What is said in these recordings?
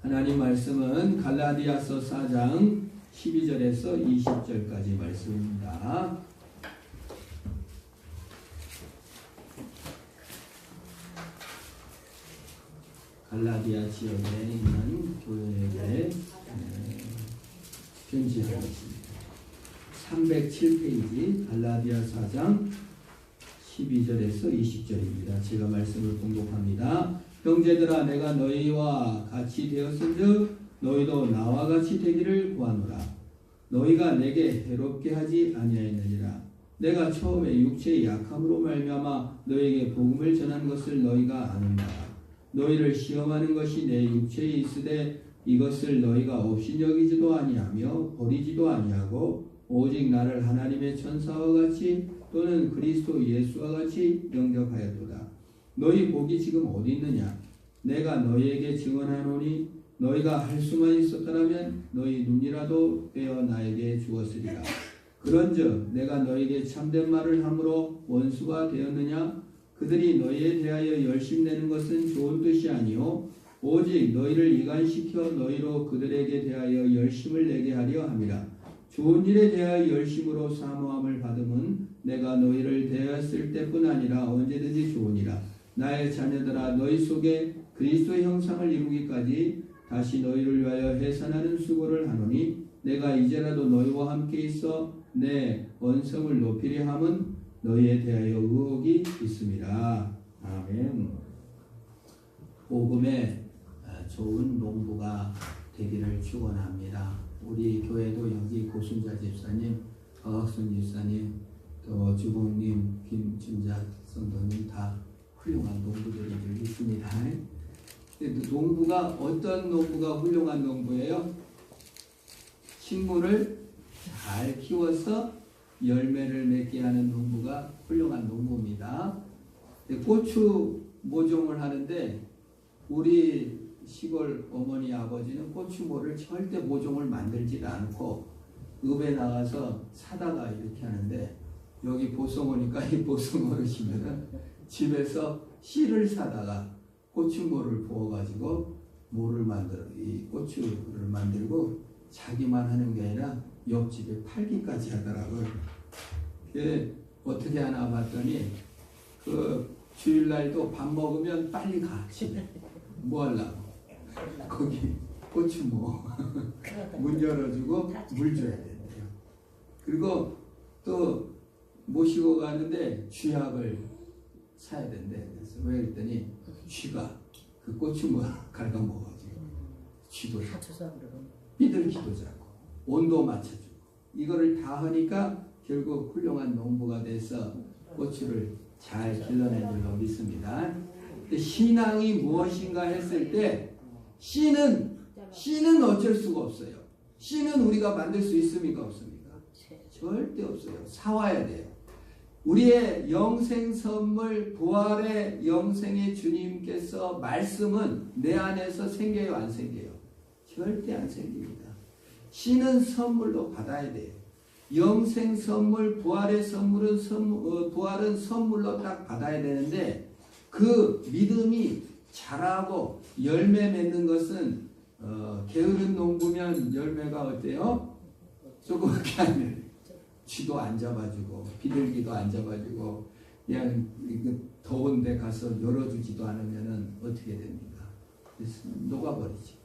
하나님 말씀은 갈라디아서 4장 12절에서 20절까지 말씀입니다. 갈라디아 지역에 있는 교회에 편지하고 있습니다. 307페이지 갈라디아 4장 12절에서 20절입니다. 제가 말씀을 공독합니다. 형제들아, 내가 너희와 같이 되었은즉 너희도 나와 같이 되기를 구하노라. 너희가 내게 해롭게 하지 아니하였느니라. 내가 처음에 육체의 약함으로 말미암아 너희에게 복음을 전한 것을 너희가 아는다. 너희를 시험하는 것이 내 육체에 있으되 이것을 너희가 없이 여기지도 아니하며 버리지도 아니하고 오직 나를 하나님의 천사와 같이 또는 그리스도 예수와 같이 영접하였도다. 너희 복이 지금 어디 있느냐? 내가 너희에게 증언하노니 너희가 할 수만 있었더라면 너희 눈이라도 빼어 나에게 주었으리라. 그런즉 내가 너희에게 참된 말을 함으로 원수가 되었느냐? 그들이 너희에 대하여 열심내는 것은 좋은 뜻이 아니요 오직 너희를 이간시켜 너희로 그들에게 대하여 열심을 내게 하려 함이라. 좋은 일에 대하여 열심으로 사모함을 받음은 내가 너희를 대하였을 때뿐 아니라 언제든지 좋으니라. 나의 자녀들아, 너희 속에 그리스도의 형상을 이루기까지 다시 너희를 위하여 해산하는 수고를 하노니 내가 이제라도 너희와 함께 있어 내 언성을 높이려 함은 너희에 대하여 의혹이 있음이라. 아멘. 복음의 좋은 농부가 되기를 축원합니다. 우리 교회도 여기 고순자 집사님, 박학순 집사님, 또 주봉님, 김준자 성도님 다 훌륭한 농부들이 있습니다. 농부가 어떤 농부가 훌륭한 농부예요? 식물을 잘 키워서 열매를 맺게 하는 농부가 훌륭한 농부입니다. 고추 모종을 하는데 우리 시골 어머니 아버지는 고추모를 절대 모종을 만들지 않고 읍에 나가서 사다가 이렇게 하는데 여기 보성 오니까 이 보성 어르시면은 집에서 씨를 사다가 고추모를 부어가지고 모를 만들어 이 고추를 만들고 자기만 하는 게 아니라 옆집에 팔기까지 하더라고요. 어떻게 하나 봤더니 그 주일날도 밥 먹으면 빨리 가 집에 뭐 하려고 거기 고추모 문 열어주고 물 줘야 된대요. 그리고 또 모시고 가는데 쥐약을 사야 된대. 그래서 왜 그랬더니 쥐가 그 고추모 갉아 먹어가지고 쥐도 삐들기도 자고 온도 맞춰주고 이거를 다 하니까 결국 훌륭한 농부가 돼서 고추를 잘 길러낸 줄로 믿습니다. 신앙이 무엇인가 했을 때 씨는 어쩔 수가 없어요. 씨는 우리가 만들 수 있습니까? 없습니까? 절대 없어요. 사와야 돼요. 우리의 영생 선물 부활의 영생의 주님께서 말씀은 내 안에서 생겨요? 안 생겨요? 절대 안 생깁니다. 씨는 선물로 받아야 돼요. 영생 선물 부활의 선물은 부활은 선물로 딱 받아야 되는데 그 믿음이 자라고 열매 맺는 것은 게으른 농부면 열매가 어때요? 조금밖에 안 돼요. 쥐도 안 잡아주고 비둘기도 안 잡아주고 그냥 더운 데 가서 열어주지도 않으면 어떻게 됩니까? 녹아버리지.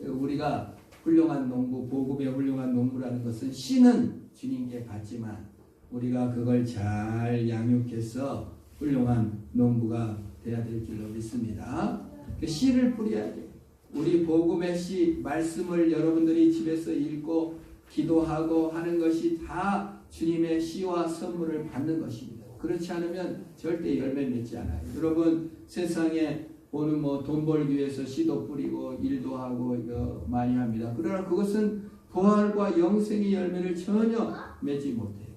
우리가 훌륭한 농부, 복음의 훌륭한 농부라는 것은 씨는 주님께 받지만 우리가 그걸 잘 양육해서 훌륭한 농부가 돼야 될 줄로 믿습니다. 씨를 뿌려야 돼요. 우리 복음의 씨, 말씀을 여러분들이 집에서 읽고 기도하고 하는 것이 다 주님의 씨와 선물을 받는 것입니다. 그렇지 않으면 절대 열매 맺지 않아요. 여러분 세상에 오늘 돈 벌기 위해서 씨도 뿌리고 일도 하고 이거 많이 합니다. 그러나 그것은 부활과 영생의 열매를 전혀 맺지 못해요.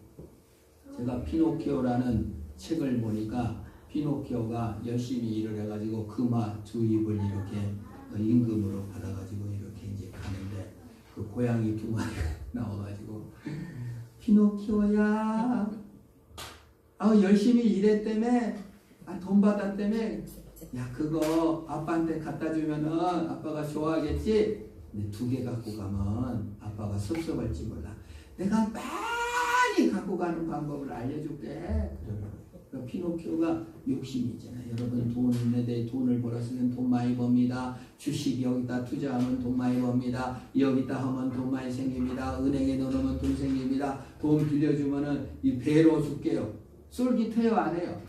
제가 피노키오라는 책을 보니까 피노키오가 열심히 일을 해가지고 금화 두 입을 이렇게 임금으로 받아가지고 이렇게 이제 가는데 그 고양이 두 마리가 나와가지고 피노키오야, 열심히 일했다며, 돈 받았다며 야 그거 아빠한테 갖다 주면은 아빠가 좋아하겠지? 근데 2개 갖고 가면 아빠가 섭섭할지 몰라. 내가 많이 갖고 가는 방법을 알려줄게. 그러니까 피노키오가 욕심이 있잖아요. 여러분 돈에 대해 돈을 벌었으면 돈 많이 법니다. 주식 여기다 투자하면 돈 많이 법니다. 여기다 하면 돈 많이 생깁니다. 은행에 넣으면 돈 생깁니다. 돈 빌려주면은 이 배로 줄게요. 쏠깃해요 안 해요?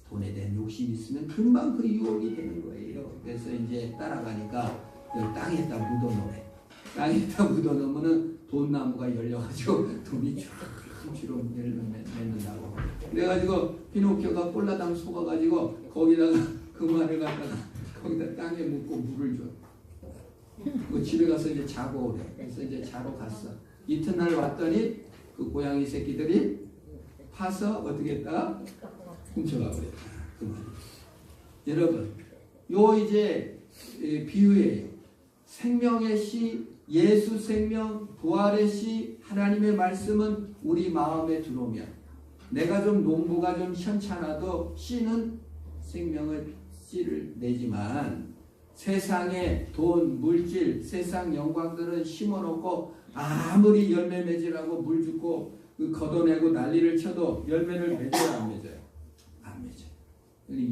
돈에 대한 욕심이 있으면 금방 그 유혹이 되는 거예요. 그래서 이제 따라가니까 땅에다 묻어놓으래. 땅에다 묻어놓으면은 돈나무가 열려가지고 돈이 주로 맺는다고. 그래가지고 피노키오가 꼴라당 속아가지고 거기다가 금화를 갖다가 거기다 땅에 묻고 물을 줘. 그 집에 가서 이제 자고 오래. 그래서 이제 자러 갔어. 이튿날 왔더니 그 고양이 새끼들이 파서 어떻게 했다? 훔쳐가 버렸다. 그 말이. 여러분, 요 이제 비유예요. 생명의 씨, 예수 생명, 부활의 씨, 하나님의 말씀은 우리 마음에 들어오면 내가 좀 농부가 좀 현찮아도 씨는 생명의 씨를 내지만 세상의 돈, 물질, 세상 영광들은 심어놓고 아무리 열매 맺으라고 물 줍고 걷어내고 난리를 쳐도 열매를 맺어요 안 맺어요? 안 맺어요.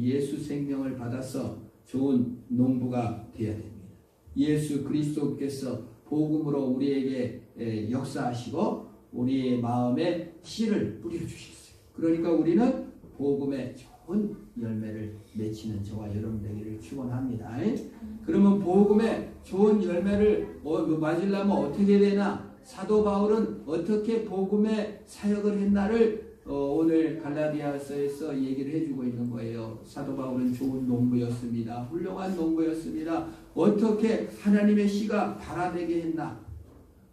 예수 생명을 받아서 좋은 농부가 되어야 됩니다. 예수 그리스도께서 복음으로 우리에게 역사하시고 우리의 마음에 씨를 뿌려주셨어요. 그러니까 우리는 복음의 좋은 열매를 맺히는 저와 여러분 되기를 축원합니다. 그러면 복음의 좋은 열매를 맞으려면 어떻게 되나? 사도 바울은 어떻게 복음의 사역을 했나를 오늘 갈라디아서에서 얘기를 해주고 있는 거예요. 사도 바울은 좋은 농부였습니다. 훌륭한 농부였습니다. 어떻게 하나님의 씨가 발아되게 했나?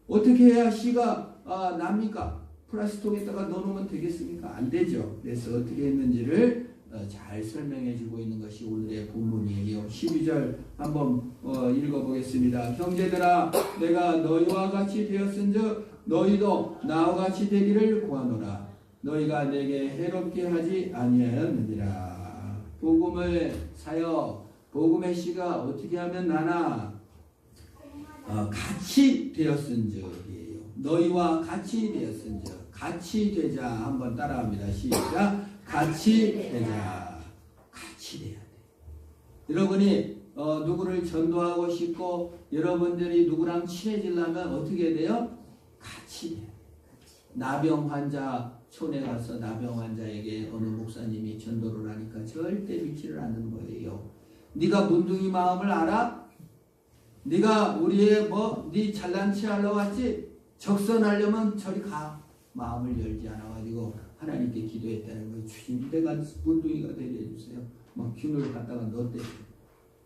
어떻게 해야 씨가 납니까? 플라스틱에다가 넣어놓으면 되겠습니까? 안 되죠. 그래서 어떻게 했는지를 잘 설명해 주고 있는 것이 오늘의 본문이에요. 12절 한번 읽어보겠습니다. 형제들아 내가 너희와 같이 되었은즉 너희도 나와 같이 되기를 구하노라. 너희가 내게 해롭게 하지 아니하였느니라. 복음의 사역, 복음의 씨가 어떻게 하면 나나? 같이 되었은즉이에요. 너희와 같이 되었은즉. 같이 되자. 한번 따라합니다. 시작. 같이 되자. 같이 돼야 돼. 여러분이 누구를 전도하고 싶고 여러분들이 누구랑 친해지려면 어떻게 돼요? 같이 돼요. 나병 환자 촌에 가서 나병 환자에게 어느 목사님이 전도를 하니까 절대 믿지를 않는 거예요. 네가 문둥이 마음을 알아? 네가 우리의 네 잘난 체 하러 왔지? 적선하려면 저리 가. 마음을 열지 않아가지고 하나님께 기도했다는 거예요. 주님 내가 문둥이가 되게 해주세요. 막 균을 갖다가 넣었대.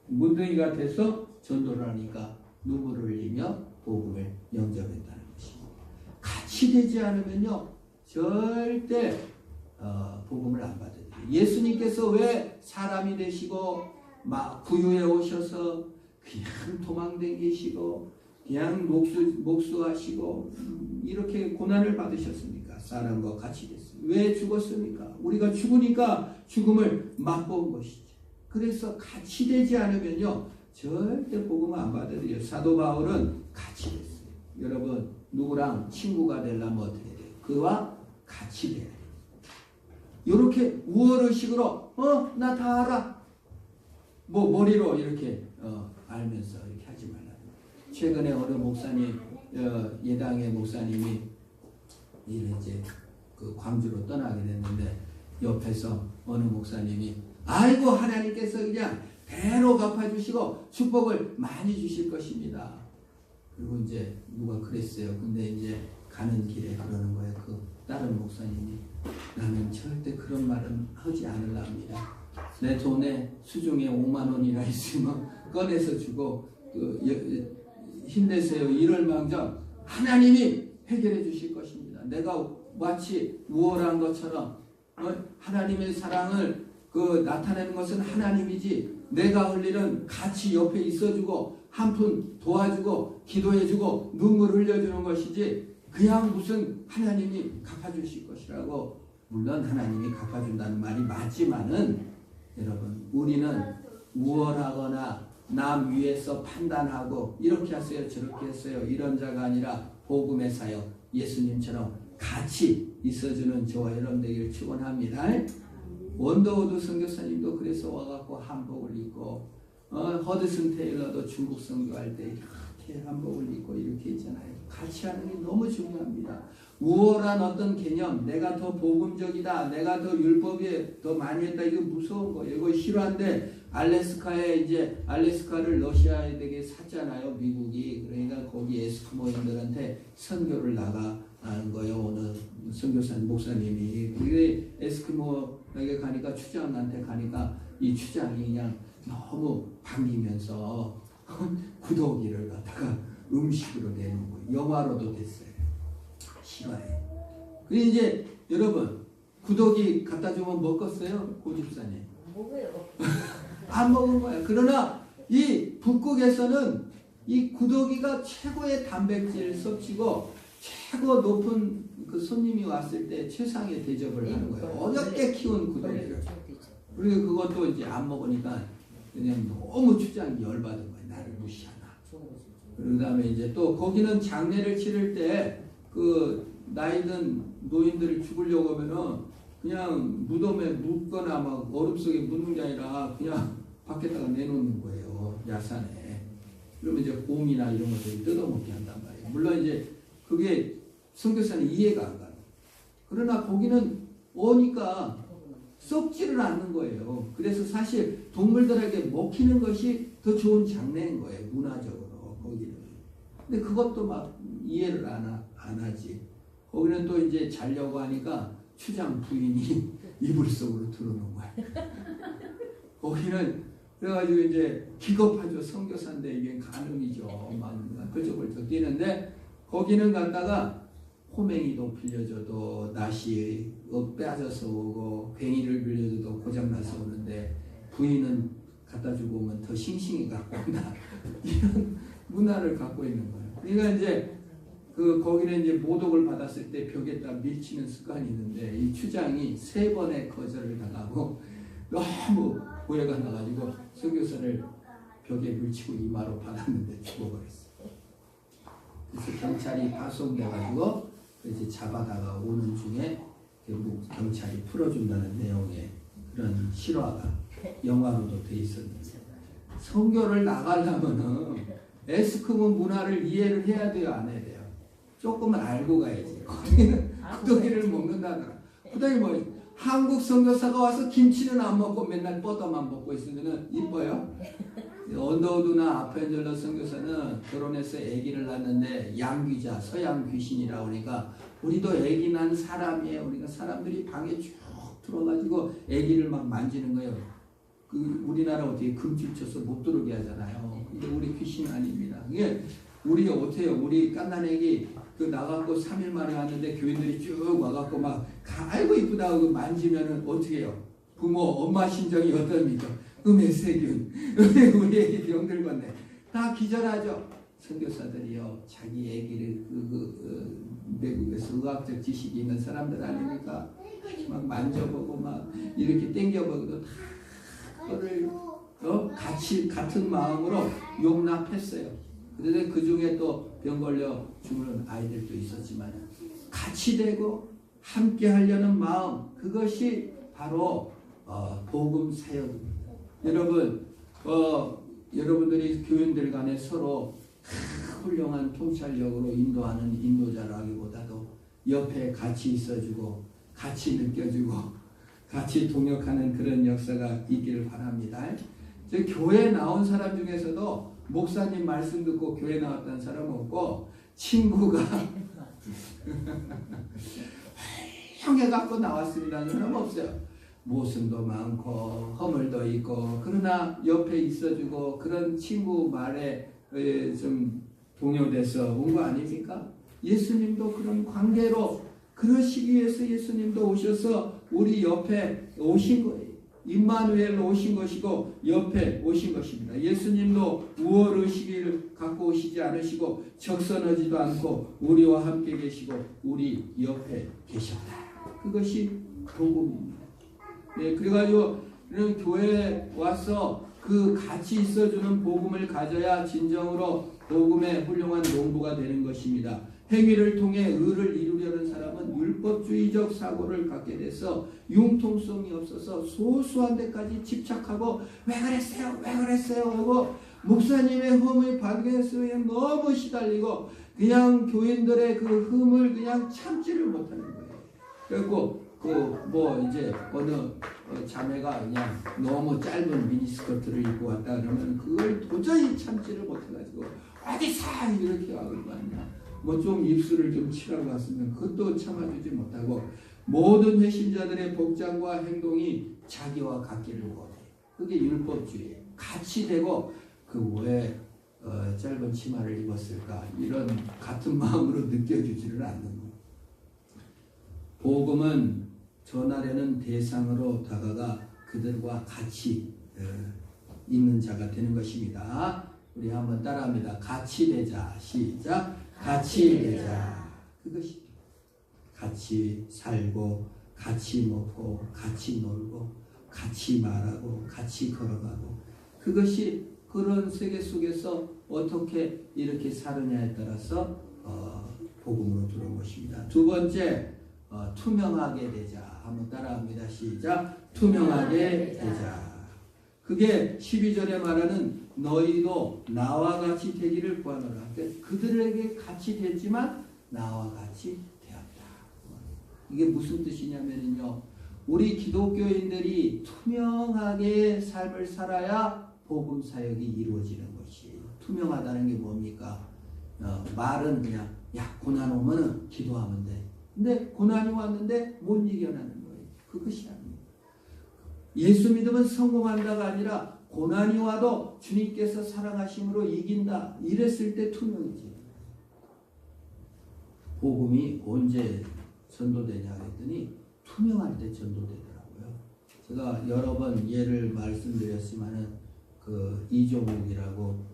문둥이가 돼서 전도를 하니까 눈물을 흘리며 복음을 영접했다는 것입니다. 같이 되지 않으면요 절대 복음을 안 받아들여요. 예수님께서 왜 사람이 되시고 막 구유에 오셔서 그냥 도망다니시고 그냥 목수하시고 이렇게 고난을 받으셨습니까? 사람과 같이 됐어요. 왜 죽었습니까? 우리가 죽으니까 죽음을 맛본 것이죠. 그래서 같이 되지 않으면요 절대 복음을 안 받아들여요. 사도 바울은 같이 됐어요. 여러분 누구랑 친구가 되려면 어떻게 돼요? 그와 같이 돼야 돼요. 이렇게 우월의식으로 나 다 알아. 머리로 이렇게 알면서 이렇게 하지 말라. 최근에 어느 목사님 예당의 목사님이 이제 그 광주로 떠나게 됐는데 옆에서 어느 목사님이 아이고 하나님께서 그냥 배로 갚아주시고 축복을 많이 주실 것입니다. 그리고 이제 누가 그랬어요. 근데 이제 가는 길에 그러는 거예요. 그 다른 목사님이 나는 절대 그런 말은 하지 않으랍니다. 내 돈에 수중에 5만 원이나 있으면 꺼내서 주고 힘내세요. 이럴 망정 하나님이 해결해 주실 것입니다. 내가 마치 우월한 것처럼 하나님의 사랑을 나타내는 것은 하나님이지 내가 할 일은 같이 옆에 있어주고 한 푼 도와주고 기도해주고 눈물 흘려주는 것이지 그냥 무슨 하나님이 갚아주실 것이라고 물론 하나님이 갚아준다는 말이 맞지만은 여러분 우리는 우월하거나 남 위에서 판단하고 이렇게 하세요 저렇게 했어요 이런 자가 아니라 복음의 사역 예수님처럼 같이 있어주는 저와 여러분 되기를 축원합니다. 원더우드 선교사님도 그래서 와갖고 한복을 입고 허드슨 테일러도 중국 선교할 때 이렇게 한복을 입고 이렇게 있잖아요. 같이 하는 게 너무 중요합니다. 우월한 어떤 개념, 내가 더 복음적이다, 내가 더 율법에 더 많이 했다, 이거 무서운 거예요. 이거 싫어한데 알래스카를 러시아에게 샀잖아요, 미국이. 그러니까 거기 에스키모인들한테 선교를 나가는 거예요. 어느 선교사님, 목사님이. 그게 에스키모에게 가니까 추장한테 가니까 이 추장이 그냥 너무 반기면서 구더기를 갖다가 음식으로 내는 거예요. 영화로도 됐어요. 싫어해. 그리고 이제 여러분 구더기 갖다 주면 먹었어요? 고집사님? 먹어요. 안 먹은 거야. 그러나 이 북극에서는 이 구더기가 최고의 단백질 섭취고 최고 높은 그 손님이 왔을 때 최상의 대접을 하는 거예요. 어렵게 키운 구더기를. 그리고 그것도 이제 안 먹으니까 그냥 너무 추장이 열받은 거예요. 나를 무시하나. 그 다음에 이제 또 거기는 장례를 치를 때 그 나이든 노인들을 죽으려고 하면은 그냥 무덤에 묻거나 막 얼음 속에 묻는 게 아니라 그냥 밖에다가 내놓는 거예요. 야산에. 그러면 이제 곰이나 이런 것들이 뜯어먹게 한단 말이에요. 물론 이제 그게 선교사는 이해가 안 가요. 그러나 거기는 오니까 썩지를 않는 거예요. 그래서 사실 동물들에게 먹히는 것이 더 좋은 장례인 거예요. 문화적으로 거기는. 근데 그것도 막 이해를 안 하지. 거기는 또 이제 자려고 하니까 추장 부인이 이불 속으로 들어오는 거야. 거기는 그래가지고 이제 기겁하죠. 선교사인데 이게 가능이죠. 막 펄쩍펄쩍 뛰는데 거기는 갔다가 호맹이도 빌려줘도 낫이 빼앗아서 오고 괭이를 빌려줘도 고장나서 오는데 부인은 갖다 주고 오면 더 싱싱히 갖고 온다. 이런 문화를 갖고 있는 거예요. 그러니까 이제 거기는 이제 모독을 받았을 때 벽에다 밀치는 습관이 있는데 이 추장이 3번의 거절을 당하고 너무 오해가 나가지고 선교사를 벽에 밀치고 이마로 받았는데 죽어버렸어요. 그래서 경찰이 파송돼가지고 이제 잡아다가 오는 중에 결국 경찰이 풀어준다는 내용의 그런 실화가 영화로도 돼 있었는데 선교를 나가려면은 에스크모 문화를 이해를 해야 돼요, 안 해야 돼요? 조금은 알고 가야지. 거기는 구더기를 먹는다더라. 구더기 뭐 한국 선교사가 와서 김치는 안 먹고 맨날 뻗어만 먹고 있으면 이뻐요? 언더우드나 아펜젤러 선교사는 결혼해서 아기를 낳는데 양귀자, 서양 귀신이라고 그러니까 우리도 아기 난 사람이에요. 우리가 사람들이 방에 쭉 들어가지고 아기를 막 만지는 거예요. 우리나라 어떻게 금줄 쳐서 못 들어오게 하잖아요. 이게 우리 귀신 아닙니다. 이게 우리 어때요? 우리 깐난애기 나가고 3일 만에 왔는데 교인들이 쭉 와갖고 막 아이고 이쁘다고 만지면은 어떻게 해요? 부모 엄마 심정이 어떻습니까? 세균 우리 애기 병들 건데 다 기절하죠. 선교사들이요 자기 애기를 외국에서 의학적 지식이 있는 사람들 아닙니까? 막 만져보고 막 이렇게 땡겨보고도 다 그거를 같은 마음으로 용납했어요. 그런데 그 중에 또 병 걸려 죽는 아이들도 있었지만 같이 되고 함께 하려는 마음 그것이 바로 복음 사역입니다. 여러분 여러분들이 교인들 간에 서로 훌륭한 통찰력으로 인도하는 인도자라기보다도 옆에 같이 있어주고 같이 느껴주고 같이 동역하는 그런 역사가 있기를 바랍니다. 교회에 나온 사람 중에서도 목사님 말씀 듣고 교회 나왔다는 사람 없고 친구가 형해 갖고 나왔습니다는 사람 없어요. 모순도 많고 허물도 있고 그러나 옆에 있어주고 그런 친구 말에 좀 동요돼서 온 거 아닙니까? 예수님도 그런 관계로 그러시기 위해서 예수님도 오셔서 우리 옆에 오신 거예요. 임마누엘로 오신 것이고 옆에 오신 것입니다. 예수님도 우월의식을 갖고 오시지 않으시고 적선하지도 않고 우리와 함께 계시고 우리 옆에 계셨다. 그것이 복음입니다. 네, 그래가지고 교회에 와서 그 같이 있어주는 복음을 가져야 진정으로 복음의 훌륭한 농부가 되는 것입니다. 행위를 통해 의를 이루려는 사람은 율법주의적 사고를 갖게 돼서 융통성이 없어서 소소한 데까지 집착하고 왜 그랬어요? 왜 그랬어요? 하고 목사님의 흠을 발견했으에 너무 시달리고 그냥 교인들의 그 흠을 그냥 참지를 못하는 거예요. 그리고 이제 어느 자매가 그냥 너무 짧은 미니스커트를 입고 왔다 그러면 그걸 도저히 참지를 못해가지고 어디서 이렇게 하고 왔냐. 좀 입술을 좀 칠하고 왔으면 그것도 참아주지 못하고 모든 회심자들의 복장과 행동이 자기와 같기를 원해. 그게 율법주의. 같이 되고 왜 짧은 치마를 입었을까 이런 같은 마음으로 느껴주지를 않는 거예요. 복음은 전날에는 대상으로 다가가 그들과 같이 있는 자가 되는 것입니다. 우리 한번 따라합니다. 같이 되자. 시작. 같이 되자. 그것이 같이 살고 같이 먹고 같이 놀고 같이 말하고 같이 걸어가고 그것이 그런 세계 속에서 어떻게 이렇게 사느냐에 따라서 복음으로 들어온 것입니다. 두 번째 투명하게 되자. 한번 따라합니다. 시작. 투명하게 되자. 그게 12절에 말하는 너희도 나와 같이 되기를 구하노라. 그러니까 그들에게 같이 됐지만 나와 같이 되었다. 이게 무슨 뜻이냐면요. 우리 기독교인들이 투명하게 삶을 살아야 복음 사역이 이루어지는 것이에요. 투명하다는 게 뭡니까? 말은 그냥 고난 오면은 기도하면 돼. 근데 고난이 왔는데 못 이겨내는 거예요. 그것이 아닙니다. 예수 믿으면 성공한다가 아니라 고난이 와도 주님께서 사랑하심으로 이긴다. 이랬을 때 투명이지. 복음이 언제 전도되냐 했더니 투명할 때 전도되더라고요. 제가 여러 번 예를 말씀드렸지만은 이종욱이라고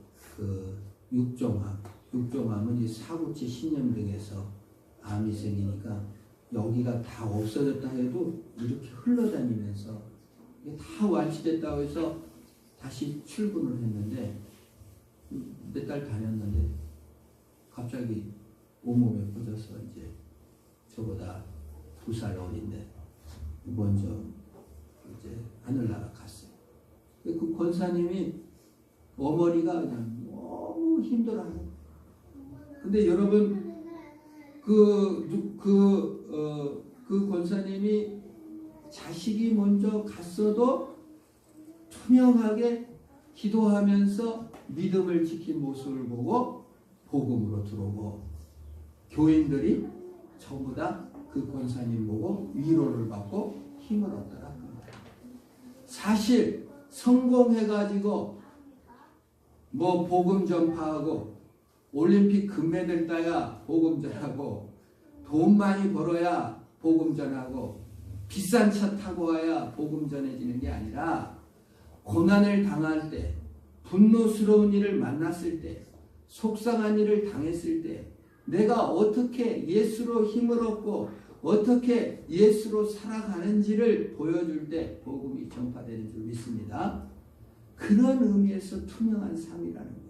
육종암은 이 사구치 신념등에서 암이 생기니까 여기가 다 없어졌다 해도 이렇게 흘러다니면서 이게 다 완치됐다고 해서 다시 출근을 했는데 몇 달 다녔는데 갑자기 온몸에 퍼져서 이제 저보다 2살 어린데 먼저 이제 하늘나라 갔어요. 그 권사님이 어머니가 그냥 너무 힘들어요. 근데 여러분 그 권사님이 자식이 먼저 갔어도 투명하게 기도하면서 믿음을 지킨 모습을 보고 복음으로 들어오고 교인들이 전부 다 그 권사님 보고 위로를 받고 힘을 얻더라. 사실 성공해가지고 복음 전파하고 올림픽 금메달 따야 복음 전하고 돈 많이 벌어야 복음 전하고 비싼 차 타고 와야 복음 전해지는 게 아니라 고난을 당할 때, 분노스러운 일을 만났을 때, 속상한 일을 당했을 때 내가 어떻게 예수로 힘을 얻고 어떻게 예수로 살아가는지를 보여줄 때 복음이 전파되는 줄 믿습니다. 그런 의미에서 투명한 삶이라는 거예요.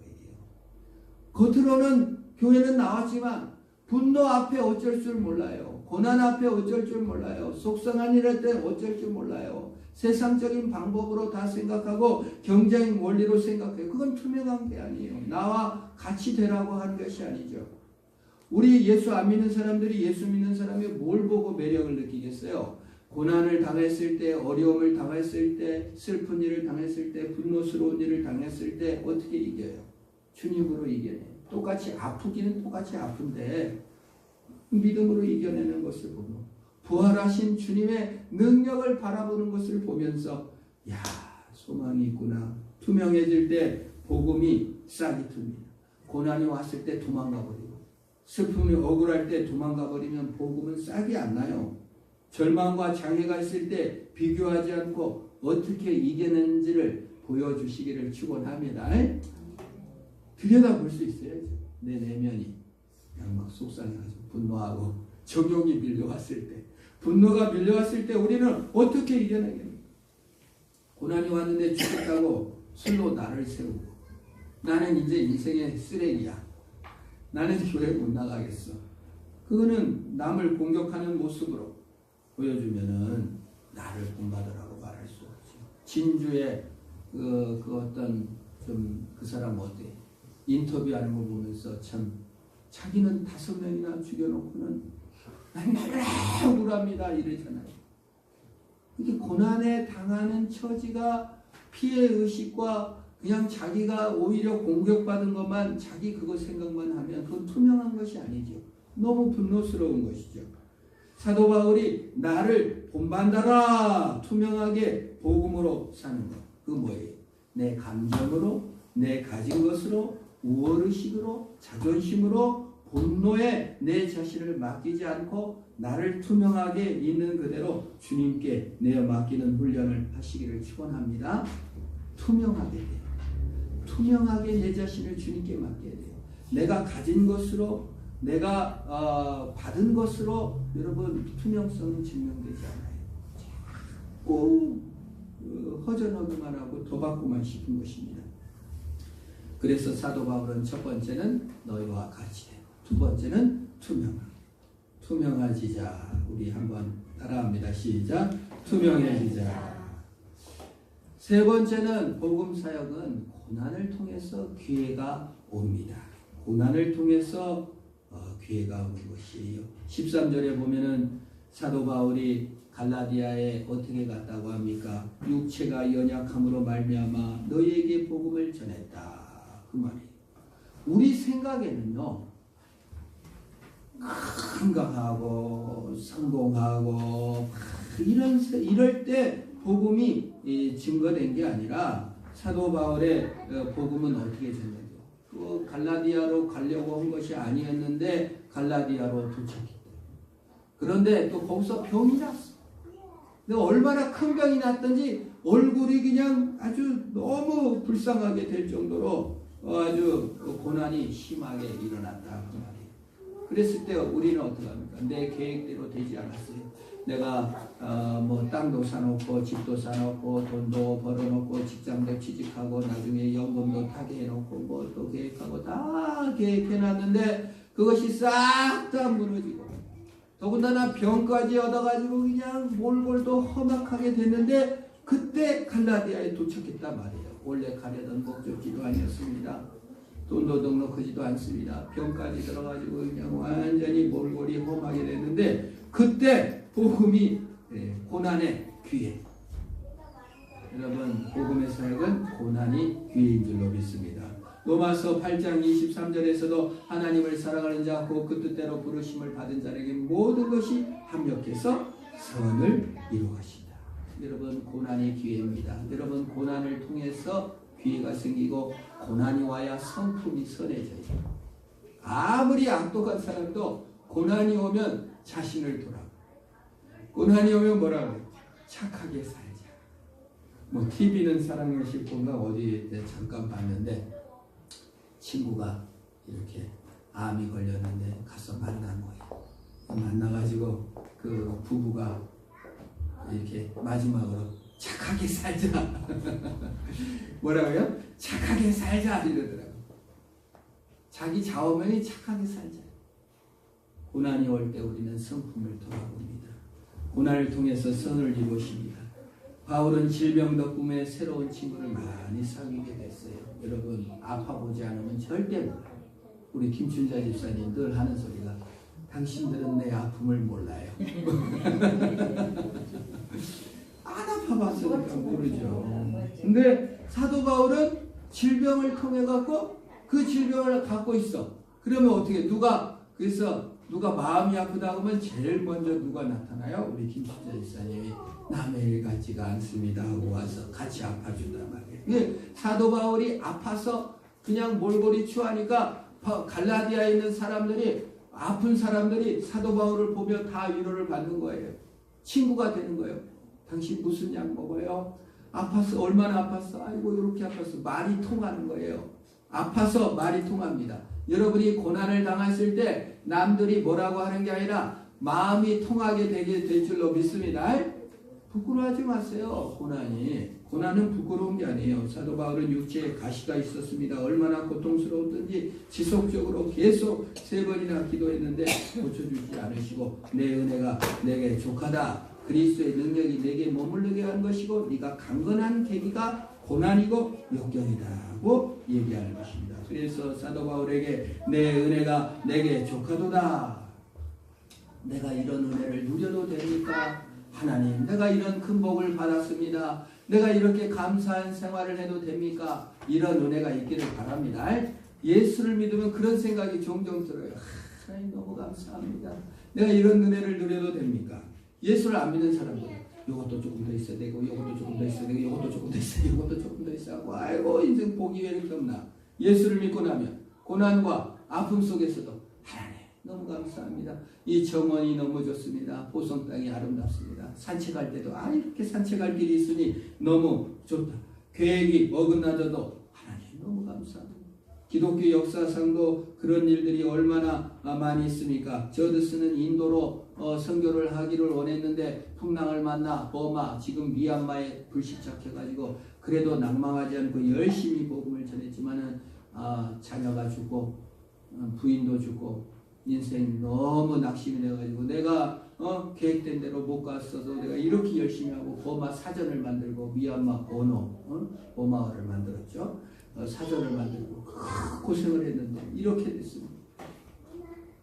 겉으로는 교회는 나왔지만 분노 앞에 어쩔 줄 몰라요. 고난 앞에 어쩔 줄 몰라요. 속상한 일 할 때 어쩔 줄 몰라요. 세상적인 방법으로 다 생각하고 경쟁 원리로 생각해요. 그건 투명한 게 아니에요. 나와 같이 되라고 하는 것이 아니죠. 우리 예수 안 믿는 사람들이 예수 믿는 사람이 뭘 보고 매력을 느끼겠어요? 고난을 당했을 때, 어려움을 당했을 때, 슬픈 일을 당했을 때, 분노스러운 일을 당했을 때 어떻게 이겨요? 주님으로 이겨내요. 똑같이 아프기는 똑같이 아픈데 믿음으로 이겨내는 것을 보고 부활하신 주님의 능력을 바라보는 것을 보면서 소망이 있구나. 투명해질 때 복음이 싹이 틉니다. 고난이 왔을 때 도망가 버리고 슬픔이 억울할 때 도망가 버리면 복음은 싹이 안 나요. 절망과 장애가 있을 때 비교하지 않고 어떻게 이겨내는지를 보여주시기를 축원합니다. 들여다볼 수 있어요. 내 내면이 그냥 막 속상해가지고 분노하고 적용이 밀려왔을 때, 분노가 밀려왔을 때 우리는 어떻게 이겨내겠습니까? 고난이 왔는데 죽겠다고 술로 나를 세우고 나는 이제 인생의 쓰레기야. 나는 교회 못 나가겠어. 그거는 남을 공격하는 모습으로 보여주면은 나를 본받으라고 말할 수 없지. 진주의 그 어떤 좀 그 사람 어때? 인터뷰하는 거 보면서 참 자기는 5명이나 죽여놓고는 난 억울합니다 이러잖아요. 이게 고난에 당하는 처지가 피해 의식과 그냥 자기가 오히려 공격받은 것만 자기 그거 생각만 하면 그건 투명한 것이 아니죠. 너무 분노스러운 것이죠. 사도 바울이 나를 본받아라 투명하게 복음으로 사는 것. 그 뭐예요? 내 감정으로 내 가진 것으로 우월의식으로 자존심으로 본노에 내 자신을 맡기지 않고 나를 투명하게 있는 그대로 주님께 내어 맡기는 훈련을 하시기를 축원합니다. 투명하게 돼요. 투명하게 내 자신을 주님께 맡겨야 돼요. 내가 가진 것으로 내가 받은 것으로 여러분 투명성은 증명되지 않아요. 자꾸 허전하기만 하고 도박구만 시킨 것입니다. 그래서 사도 바울은 첫 번째는 너희와 같이 되고 두 번째는 투명해지자. 우리 한번 따라합니다. 시작. 투명해지자. 세 번째는 복음 사역은 고난을 통해서 기회가 옵니다. 고난을 통해서 기회가 오는 것이에요. 13절에 보면은 사도 바울이 갈라디아에 어떻게 갔다고 합니까? 육체가 연약함으로 말미암아 너희에게 복음을 전했다. 그 말이에요. 우리 생각에는요, 건강하고 성공하고 이럴 때 복음이 증거된 게 아니라 사도 바울의 복음은 어떻게 전해져요? 그 갈라디아로 가려고 한 것이 아니었는데 갈라디아로 도착했대요. 그런데 또 거기서 병이 났어. 근데 얼마나 큰 병이 났던지 얼굴이 그냥 아주 너무 불쌍하게 될 정도로 아주 고난이 심하게 일어났다 그 말이에요. 그랬을 때 우리는 어떻게 합니까? 내 계획대로 되지 않았어요. 내가 뭐 땅도 사놓고 집도 사놓고 돈도 벌어놓고 직장도 취직하고 나중에 연금도 타게 해놓고 뭐 또 계획하고 다 계획해놨는데 그것이 싹 다 무너지고 더군다나 병까지 얻어가지고 그냥 몰골도 험악하게 됐는데 그때 갈라디아에 도착했단 말이에요. 원래 가려던 목적지도 아니었습니다. 돈도 넉넉하지도 않습니다. 병까지 들어가지고 그냥 완전히 몰골이 험하게 됐는데 그때 복음이 고난의 기회. 여러분 복음의 사역은 고난이 기회인 줄로 믿습니다. 로마서 8장 23절에서도 하나님을 사랑하는 자 곧 그 뜻대로 부르심을 받은 자에게 모든 것이 합력해서 선을 이루어가신다. 여러분 고난이 기회입니다. 여러분 고난을 통해서 기회가 생기고 고난이 와야 성품이 선해져요. 아무리 악독한 사람도 고난이 오면 자신을 돌아. 고난이 오면 뭐라고 해요? 착하게 살자. 뭐 TV는 사랑의 식품가 어디 잠깐 봤는데 친구가 이렇게 암이 걸렸는데 가서 만난 거예요. 만나가지고 그 부부가 이렇게 마지막으로 착하게 살자. 뭐라고요? 착하게 살자 이러더라고요. 자기 좌우명이 착하게 살자. 고난이 올 때 우리는 성품을 돌아봅니다. 고난을 통해서 선을 이루십니다. 바울은 질병 덕분에 새로운 친구를 많이 사귀게 됐어요. 여러분 아파보지 않으면 절대 몰라요. 우리 김춘자 집사님 늘 하는 소리가 당신들은 내 아픔을 몰라요. 안 아파봤으니까 모르죠. 근데 사도 바울은 질병을 통해 갖고 그 질병을 갖고 있어. 그러면 어떻게 그래서 누가 마음이 아프다 그러면 제일 먼저 누가 나타나요? 우리 김춘자 집사님이 나 매일 같지가 않습니다 하고 와서 같이 아파준단 말이에요. 사도 바울이 아파서 그냥 몰골이 추하니까 갈라디아에 있는 사람들이 아픈 사람들이 사도 바울을 보며 다 위로를 받는 거예요. 친구가 되는 거예요. 당신 무슨 약 먹어요? 아파서 얼마나 아팠어? 아이고 이렇게 아팠어. 말이 통하는 거예요. 아파서 말이 통합니다. 여러분이 고난을 당했을 때 남들이 뭐라고 하는 게 아니라 마음이 통하게 되게 될 줄로 믿습니다. 부끄러워하지 마세요. 고난은 부끄러운 게 아니에요. 사도 바울은 육체에 가시가 있었습니다. 얼마나 고통스러웠든지 지속적으로 계속 3번이나 기도했는데 고쳐주지 않으시고 내 은혜가 내게 족하다. 그리스도의 능력이 내게 머무르게 한 것이고 네가 강건한 계기가 고난이고 역경이다고 얘기하는 것입니다. 그래서 사도 바울에게 내 은혜가 내게 족하도다. 내가 이런 은혜를 누려도 됩니까? 하나님, 내가 이런 큰 복을 받았습니다. 내가 이렇게 감사한 생활을 해도 됩니까? 이런 은혜가 있기를 바랍니다. 예수를 믿으면 그런 생각이 종종 들어요. 하나님 너무 감사합니다. 내가 이런 은혜를 누려도 됩니까? 예수를 안 믿는 사람들 이것도 조금 더 있어야 되고 이것도 조금 더 있어야 되고 이것도 조금 더 있어야 되고 이것도 조금 더 있어야 하고 아이고 인생 복이 왜 이렇게 없나. 예수를 믿고 나면 고난과 아픔 속에서도 하나님 너무 감사합니다. 이 정원이 너무 좋습니다. 보성 땅이 아름답습니다. 산책할 때도 이렇게 산책할 길이 있으니 너무 좋다. 계획이 어긋나져도 하나님 너무 감사합니다. 기독교 역사상도 그런 일들이 얼마나 많이 있습니까? 저드스는 인도로 선교를 하기를 원했는데 풍랑을 만나 버마 지금 미얀마에 불시착해가지고 그래도 낭망하지 않고 열심히 복음을 전했지만은 자녀가 죽고 부인도 죽고 인생 너무 낙심이 돼가지고 내가 계획된 대로 못 갔어도 내가 이렇게 열심히 하고 버마 사전을 만들고 미얀마 언어 버마어를 만들었죠. 사전을 만들고 고생을 했는데 이렇게 됐습니다.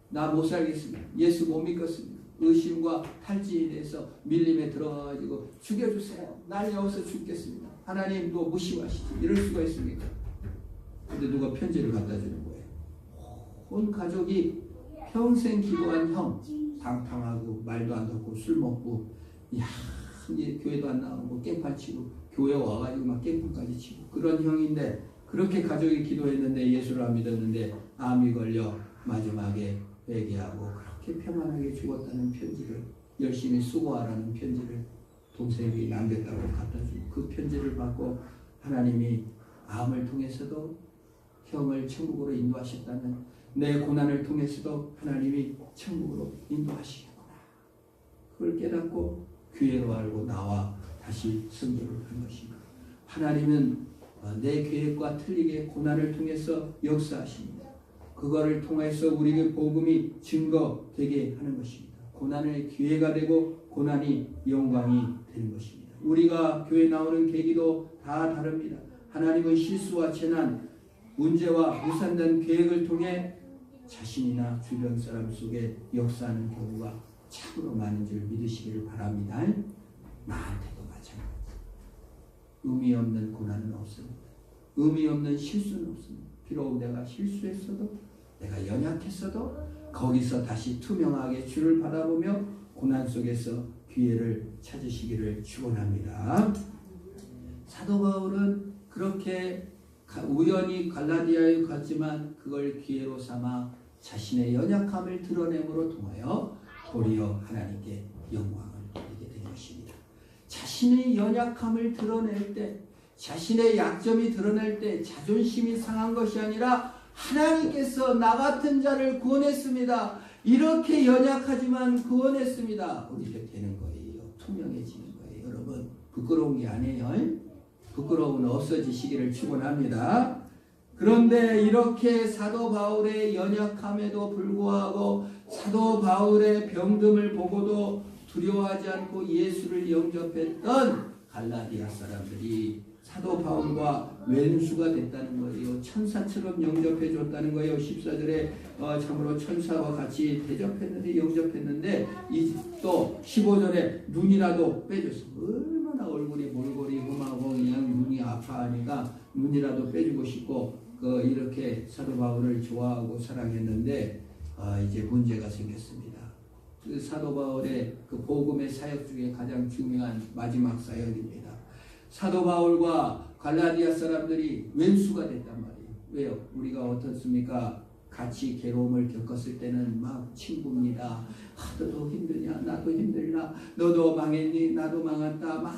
나 못 살겠습니다. 예수 못 믿겠습니다. 의심과 탈진에 대해서 밀림에 들어가가지고 죽여주세요. 날 여기서 죽겠습니다. 하나님도 무시하시지. 이럴 수가 있습니까? 근데 누가 편지를 갖다 주는 거예요. 온 가족이 평생 기도한 형, 방탕하고 말도 안 듣고 술 먹고 이제 교회도 안 나오고 깽판 치고 교회 와가지고 막 깽판까지 치고 그런 형인데 그렇게 가족이 기도했는데 예수를 안 믿었는데 암이 걸려 마지막에 회개하고 그렇게 평안하게 죽었다는 편지를 열심히 수고하라는 편지를 동생이 남겼다고 갖다 주고 그 편지를 받고 하나님이 암을 통해서도 형을 천국으로 인도하셨다는 내 고난을 통해서도 하나님이 천국으로 인도하시겠구나. 그걸 깨닫고 교회로 알고 나와 다시 선교를 한 것입니다. 하나님은 내 계획과 틀리게 고난을 통해서 역사하십니다. 그거를 통해서 우리에게 복음이 증거되게 하는 것입니다. 고난의 기회가 되고 고난이 영광이 되는 것입니다. 우리가 교회 나오는 계기도 다 다릅니다. 하나님은 실수와 재난, 문제와 무산된 계획을 통해 자신이나 주변 사람 속에 역사하는 경우가 참으로 많은 줄 믿으시기를 바랍니다. 나한테도 마찬가지. 의미 없는 고난은 없습니다. 의미 없는 실수는 없습니다. 비록 내가 실수했어도 내가 연약했어도 거기서 다시 투명하게 주를 바라보며 고난 속에서 기회를 찾으시기를 축원합니다. 사도 바울은 그렇게 우연히 갈라디아에 갔지만 그걸 기회로 삼아 자신의 연약함을 드러냄으로 통하여 도리어 하나님께 영광을 돌리게 된 것입니다. 자신의 연약함을 드러낼 때, 자신의 약점이 드러날 때 자존심이 상한 것이 아니라 하나님께서 나 같은 자를 구원했습니다. 이렇게 연약하지만 구원했습니다. 이렇게 되는 거예요. 투명해지는 거예요. 여러분 부끄러운 게 아니에요. 부끄러움은 없어지시기를 축원합니다. 그런데 이렇게 사도 바울의 연약함에도 불구하고 사도 바울의 병듦을 보고도 두려워하지 않고 예수를 영접했던 갈라디아 사람들이 사도 바울과 왼수가 됐다는 거예요. 천사처럼 영접해 줬다는 거예요. 14절에 참으로 천사와 같이 대접했는데 영접했는데 또 15절에 눈이라도 빼줬어. 얼마나 얼굴이 몰골이 험하고 그냥 눈이 아파하니까 눈이라도 빼주고 싶고 이렇게 사도 바울을 좋아하고 사랑했는데 이제 문제가 생겼습니다. 그 사도 바울의 그 복음의 사역 중에 가장 중요한 마지막 사역입니다. 사도 바울과 갈라디아 사람들이 왼수가 됐단 말이에요. 왜요? 우리가 어떻습니까? 같이 괴로움을 겪었을 때는 막 친구입니다. 너도 힘드냐? 나도 힘들나? 너도 망했니? 나도 망했다. 막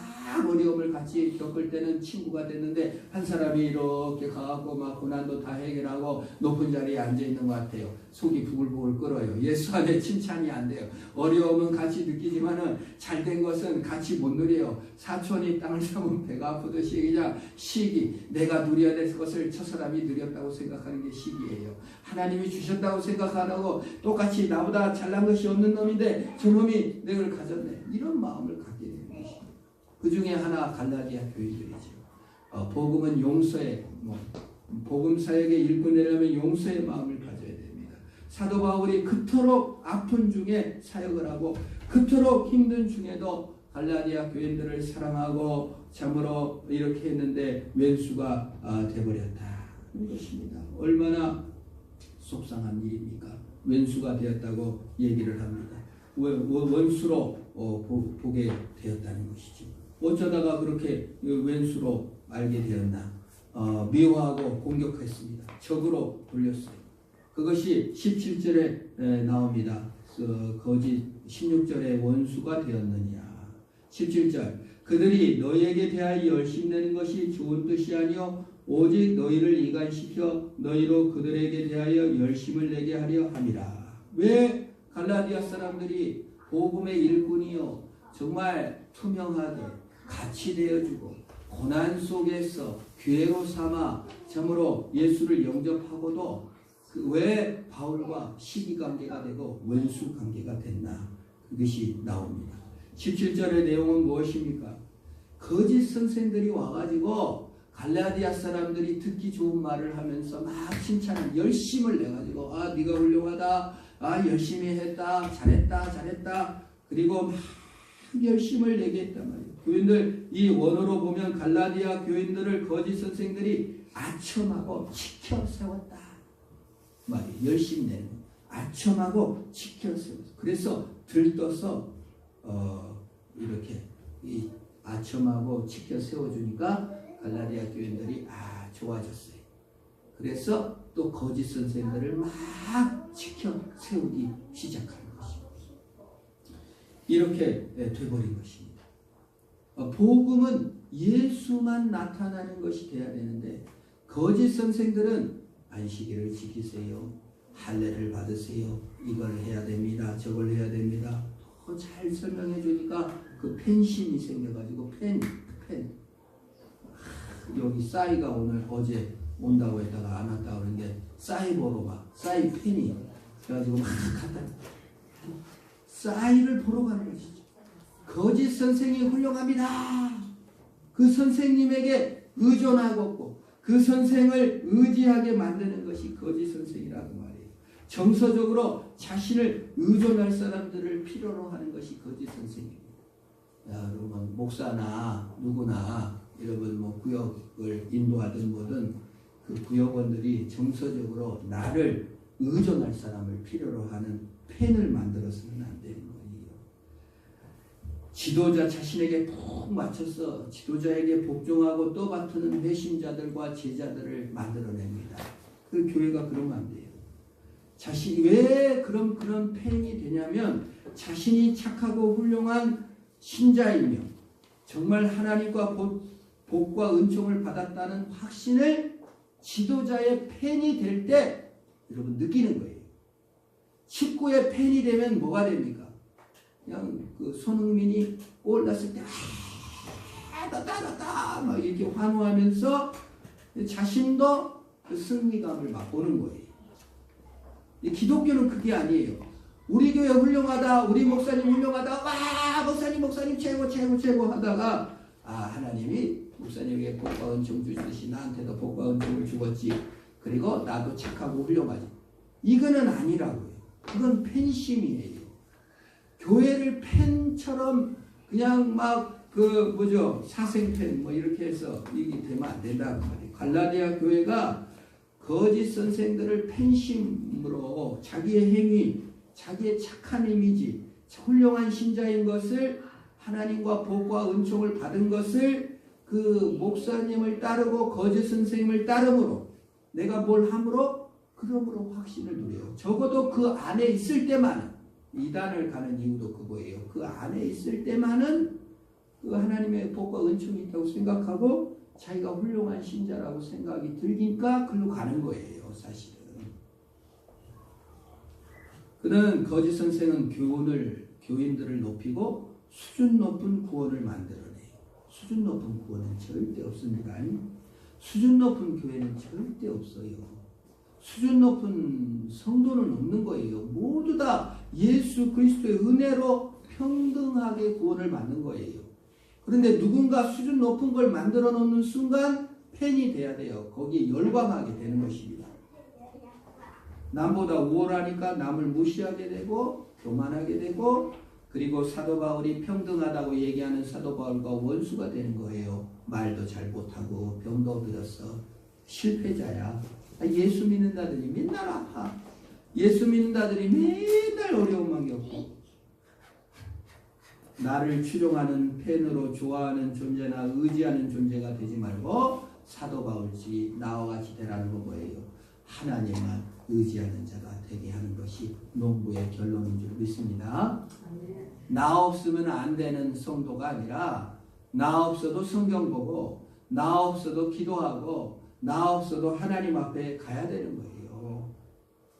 어려움을 같이 겪을 때는 친구가 됐는데 한 사람이 이렇게 가갖고 막 고난도 다 해결하고 높은 자리에 앉아있는 것 같아요. 속이 부글부글 끓어요. 예수 안에 칭찬이 안 돼요. 어려움은 같이 느끼지만은 잘된 것은 같이 못 누려요. 사촌이 땅을 삼으면 배가 아프듯이 그냥 시기, 내가 누려야 될 것을 저 사람이 누렸다고 생각하는 게 시기예요. 하나님이 주셨다고 생각하고 똑같이 나보다 잘난 것이 없는 놈인데 저 놈이 내 걸 가졌네. 이런 마음을 갖게 되는 것입니다. 그 중에 하나 갈라디아 교인들이죠. 복음은 용서의 복음 사역의 일꾼이라면 용서의 마음을 가져야 됩니다. 사도 바울이 그토록 아픈 중에 사역을 하고 그토록 힘든 중에도 갈라디아 교인들을 사랑하고 참으로 이렇게 했는데 왼수가 되버렸다는 것입니다. 얼마나 속상한 일입니까? 왼수가 되었다고 얘기를 합니다. 원수로 보게 되었다는 것이죠. 어쩌다가 그렇게 왼수로 알게 되었나? 미워하고 공격했습니다. 적으로 돌렸어요. 그것이 17절에 나옵니다. 거짓 16절에 원수가 되었느냐. 17절 그들이 너희에게 대하여 열심내는 것이 좋은 뜻이 아니요 오직 너희를 이간시켜 너희로 그들에게 대하여 열심을 내게 하려 함이라. 왜 갈라디아 사람들이 복음의 일꾼이요 정말 투명하게 같이 되어주고 고난 속에서 기회로 삼아 참으로 예수를 영접하고도 왜 바울과 시기관계가 되고 원수관계가 됐나? 그것이 나옵니다. 17절의 내용은 무엇입니까? 거짓 선생들이 와가지고 갈라디아 사람들이 듣기 좋은 말을 하면서 막 칭찬을 열심을 내가지고 네가 훌륭하다, 열심히 했다, 잘했다 그리고 막 열심을 내게 했단 말이에요. 교인들 이 원어로 보면 갈라디아 교인들을 거짓 선생들이 아첨하고 지켜 세웠다 말이에요. 열심히 내는 아첨하고 지켜 세웠어. 그래서 들떠서 이렇게 이 아첨하고 지켜 세워주니까 갈라디아 교인들이 좋아졌어요. 그래서 또 거짓 선생들을 막 지켜 세우기 시작하는 것입니다. 이렇게 돼버린 것입니다. 복음은 예수만 나타나는 것이 돼야 되는데 거짓 선생들은 안식일을 지키세요. 할례를 받으세요. 이걸 해야 됩니다. 저걸 해야 됩니다. 더 잘 설명해 주니까 그 팬심이 생겨가지고 팬 여기 싸이가 어제 온다고 했다가 안 왔다고 그러는데 싸이 보러 가. 싸이 팬이 그래가지고 막 갔다 싸이를 보러 가는 것이죠. 거짓 선생이 훌륭합니다. 그 선생님에게 의존하고 그 선생을 의지하게 만드는 것이 거짓 선생이라고 말이에요. 정서적으로 자신을 의존할 사람들을 필요로 하는 것이 거짓 선생입니다. 여러분 목사나 누구나 여러분 구역을 인도하든 뭐든 그 구역원들이 정서적으로 나를 의존할 사람을 필요로 하는 팬을 만들어서는 안 되는 거예요. 지도자 자신에게 푹 맞춰서 지도자에게 복종하고 떠받드는 회심자들과 제자들을 만들어냅니다. 그 교회가 그러면 안 돼요. 왜 그런 팬이 되냐면 자신이 착하고 훌륭한 신자이며 정말 하나님과 복과 은총을 받았다는 확신을 지도자의 팬이 될 때 여러분 느끼는 거예요. 식구의 팬이 되면 뭐가 됩니까? 그냥 그 손흥민이 골 났을 때 따 막 이렇게 환호하면서 자신도 그 승리감을 맛보는 거예요. 기독교는 그게 아니에요. 우리 교회 훌륭하다, 우리 목사님 훌륭하다, 목사님 최고 하다가 하나님이 목사님에게 복과 은총 주시듯이 나한테도 복과 은총을 주었지. 그리고 나도 착하고 훌륭하지. 이거는 아니라고요. 그건 팬심이에요. 교회를 팬처럼 그냥 사생팬 이렇게 해서 이게 되면 안 된다는 말이에요. 갈라디아 교회가 거짓 선생들을 팬심으로 자기의 행위, 자기의 착한 이미지, 훌륭한 신자인 것을 하나님과 복과 은총을 받은 것을 그 목사님을 따르고 거짓 선생님을 따름으로 내가 뭘 함으로 그러므로 확신을 누려요. 적어도 그 안에 있을 때만은, 이단을 가는 이유도 그거예요. 그 안에 있을 때만은 그 하나님의 복과 은총이 있다고 생각하고 자기가 훌륭한 신자라고 생각이 들니까 글로 가는 거예요. 사실은. 그는 거짓 선생은 교인들을 높이고 수준 높은 구원을 만들어내요. 수준 높은 구원은 절대 없습니다. 수준 높은 교회는 절대 없어요. 수준 높은 성도는 없는 거예요. 모두 다 예수 그리스도의 은혜로 평등하게 구원을 받는 거예요. 그런데 누군가 수준 높은 걸 만들어 놓는 순간 팬이 돼야 돼요. 거기에 열광하게 되는 것입니다. 남보다 우월하니까 남을 무시하게 되고 교만하게 되고, 그리고 사도 바울이 평등하다고 얘기하는 사도 바울과 원수가 되는 거예요. 말도 잘 못하고 병도 들었어. 실패자야. 예수 믿는다더니 맨날 아파. 예수 믿는다더니 맨날 어려움만 겪고. 나를 추종하는 팬으로 좋아하는 존재나 의지하는 존재가 되지 말고 사도 바울지 나와 같이 되라는 거 뭐예요? 하나님만 의지하는 자가 되게 하는 것이 농부의 결론인 줄 믿습니다. 나 없으면 안 되는 성도가 아니라 나 없어도 성경 보고 나 없어도 기도하고 나 없어도 하나님 앞에 가야 되는 거예요.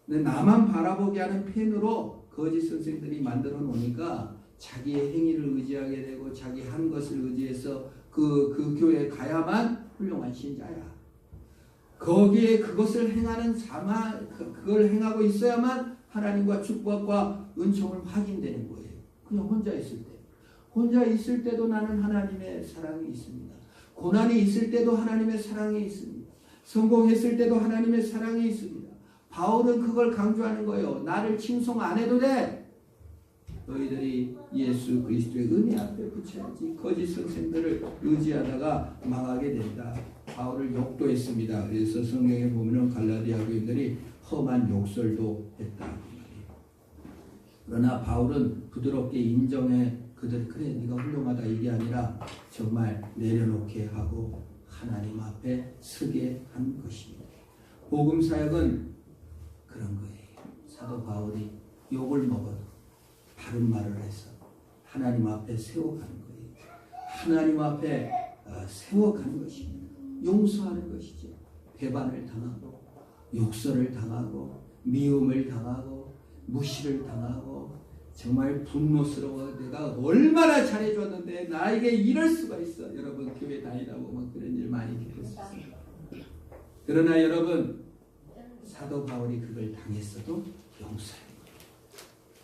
근데 나만 바라보게 하는 펜으로 거짓 선생들이 만들어 놓으니까 자기의 행위를 의지하게 되고 자기 한 것을 의지해서 그 교회에 가야만 훌륭한 신자야. 거기에 그것을 행하는 자만, 그걸 행하고 있어야만 하나님과 축복과 은총을 확인되는 거예요. 그냥 혼자 있을 때. 혼자 있을 때도 나는 하나님의 사랑이 있습니다. 고난이 있을 때도 하나님의 사랑이 있습니다. 성공했을 때도 하나님의 사랑이 있습니다. 바울은 그걸 강조하는 거예요. 나를 칭송 안 해도 돼. 너희들이 예수 그리스도의 은혜 앞에 붙여야지. 거짓 선생들을 의지하다가 망하게 된다. 바울을 욕도 했습니다. 그래서 성경에 보면 갈라디아 교인들이 험한 욕설도 했다. 그러나 바울은 부드럽게 인정해 그들 그래 네가 훌륭하다 이게 아니라 정말 내려놓게 하고 하나님 앞에 서게 한 것입니다. 복음 사역은 그런 거예요. 사도 바울이 욕을 먹어도 바른 말을 해서 하나님 앞에 세워가는 거예요. 하나님 앞에 세워가는 것입니다. 용서하는 것이죠. 배반을 당하고 욕설을 당하고 미움을 당하고 무시를 당하고 정말 분노스러워. 내가 얼마나 잘해줬는데 나에게 이럴 수가 있어. 여러분 교회 다니다 보면 그런 일 많이 겪었어요. 그러나 여러분 사도 바울이 그걸 당했어도 용서해요.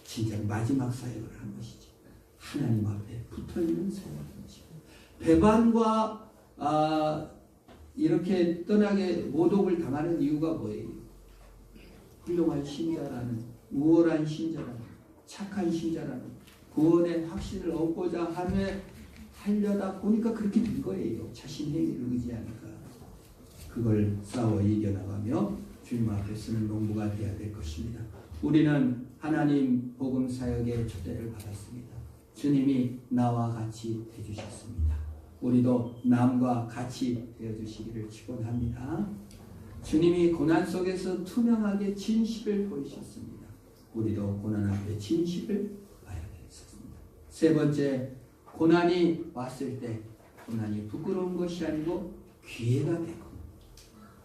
진짜 마지막 사역을 한 것이죠. 하나님 앞에 붙어있는 사역을 한 것이죠. 배반과 이렇게 떠나게 모독을 당하는 이유가 뭐예요? 훌륭한 신자라는, 우월한 신자라는, 착한 신자라는 구원의 확신을 얻고자 하려다 보니까 그렇게 된 거예요. 자신 행위를 의지하니까. 그걸 싸워 이겨나가며 주님 앞에 쓰는 농부가 되어야 될 것입니다. 우리는 하나님 복음 사역의 초대를 받았습니다. 주님이 나와 같이 해주셨습니다. 우리도 남과 같이 되어주시기를 축원합니다. 주님이 고난 속에서 투명하게 진실을 보이셨습니다. 우리도 고난 앞에 진실을 봐야 되겠습니다. 세 번째, 고난이 왔을 때 고난이 부끄러운 것이 아니고 기회가 되고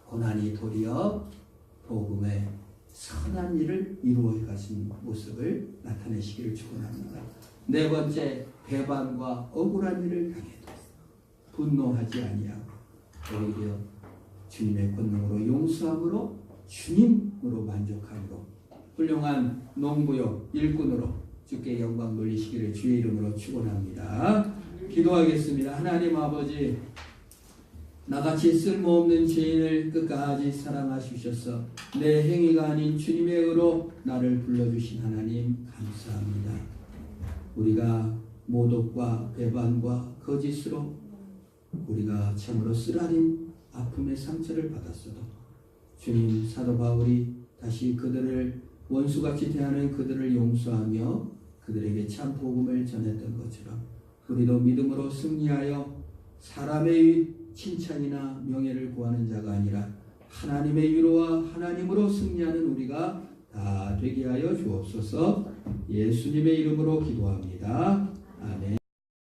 고난이 도리어 복음의 선한 일을 이루어 가신 모습을 나타내시기를 축원합니다. 네 번째, 배반과 억울한 일을 당해도 분노하지 아니하고 오히려 주님의 권능으로 용서함으로 주님으로 만족함으로 훌륭한 농부요 일꾼으로 주께 영광 돌리시기를 주의 이름으로 축원합니다. 기도하겠습니다. 하나님 아버지, 나같이 쓸모없는 죄인을 끝까지 사랑하시셔서 내 행위가 아닌 주님의 의로 나를 불러주신 하나님 감사합니다. 우리가 모독과 배반과 거짓으로 우리가 참으로 쓰라린 아픔의 상처를 받았어도 주님, 사도 바울이 다시 그들을 원수같이 대하는 그들을 용서하며 그들에게 참 복음을 전했던 것처럼 우리도 믿음으로 승리하여 사람의 칭찬이나 명예를 구하는 자가 아니라 하나님의 위로와 하나님으로 승리하는 우리가 다 되게 하여 주옵소서. 예수님의 이름으로 기도합니다. 아멘.